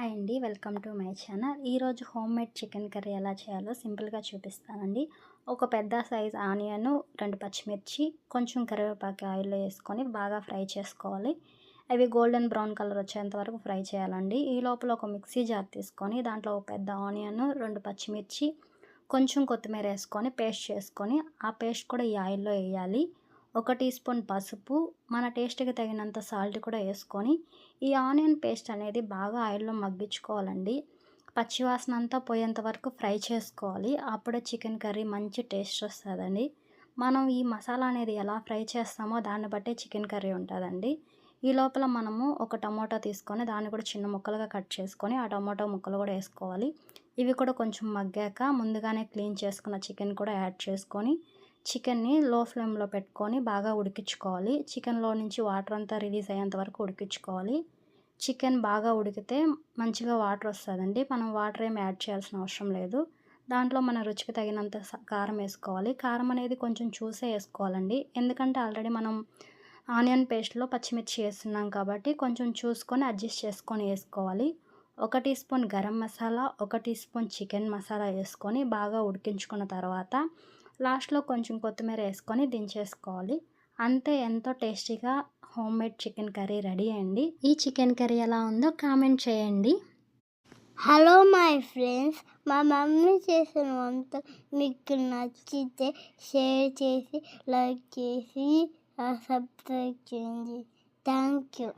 Hi అండి. Welcome to my channel. ఈరోజు home made chicken curry ఎలా చేయాలో సింపుల్గా చూపిస్తానండి. ఒక పెద్ద సైజ్ ఆనియన్, 2 పచ్చిమిర్చి, కొంచెం కరివేపాకు ఆయిల్లో వేసుకొని బాగా ఫ్రై చేసుకోవాలి. అవి గోల్డెన్ బ్రౌన్ కలర్ వచ్చేంత వరకు ఫ్రై చేయాలండి. ఈ లోపల ఒక మిక్సీ జార్ తీసుకొని దాంట్లో ఒక పెద్ద ఆనియన్, 2 పచ్చిమిర్చి, కొంచెం కొత్తిమీర వేసుకొని పేస్ట్ చేసుకొని ఆ పేస్ట్ కూడా ఈ ఆయిల్లో వేయాలి. 1 టీ స్పూన్ పసుపు, మన టేస్ట్‌కి తగినంత సాల్ట్ కూడా వేసుకొని ఈ ఆనియన్ పేస్ట్ అనేది బాగా ఆయిల్‌లో మగ్గించుకోవాలండి. పచ్చివాసన అంతా పోయేంత వరకు ఫ్రై చేసుకోవాలి. అప్పుడే చికెన్ కర్రీ మంచి టేస్ట్ వస్తదండి. మనం ఈ మసాలా అనేది ఎలా ఫ్రై చేస్తామో దాన్ని బట్టే చికెన్ కర్రీ ఉంటదండి. ఈ లోపల మనము ఒక టమోటా తీసుకొని దాన్ని కూడా చిన్న ముక్కలుగా కట్ చేసుకొని ఆ టమోటా ముక్కలు కూడా వేసుకోవాలి. ఇవి కూడా కొంచెం మగ్గాక ముందుగానే క్లీన్ చేసుకున్న చికెన్ కూడా యాడ్ చేసుకొని చికెన్ని లో ఫ్లేమ్‌లో పెట్టుకొని బాగా ఉడికించుకోవాలి. చికెన్‌లో నుంచి వాటర్ అంతా రిలీజ్ అయ్యేంత వరకు ఉడికించుకోవాలి. చికెన్ బాగా ఉడికితే మంచిగా వాటర్ వస్తదండి. మనం వాటర్ ఏమి యాడ్ చేయాల్సిన అవసరం లేదు. దాంట్లో మన రుచికి తగినంత కారం వేసుకోవాలి. కారం అనేది కొంచెం చూసే వేసుకోవాలండి. ఎందుకంటే ఆల్రెడీ మనం ఆనియన్ పేస్ట్‌లో పచ్చిమిర్చి వేస్తున్నాం కాబట్టి కొంచెం చూసుకొని అడ్జస్ట్ చేసుకొని వేసుకోవాలి. 1 teaspoon garam masala, 1 teaspoon chicken masala వేసుకొని బాగా ఉడికించుకున్న తర్వాత లాస్ట్‌లో కొంచెం కొత్తిమీర వేసుకొని దించేసుకోవాలి. అంతే, ఎంతో టేస్టీగా home made chicken curry ready అండి. ఈ చికెన్ కర్రీ ఎలా ఉందో కామెంట్ చేయండి. హలో మై ఫ్రెండ్స్, మా మమ్మీ చేసిన వంట మీకు నచ్చితే షేర్ చేసి, లైక్ చేసి, సబ్స్క్రైబ్ చేయండి. Thank you.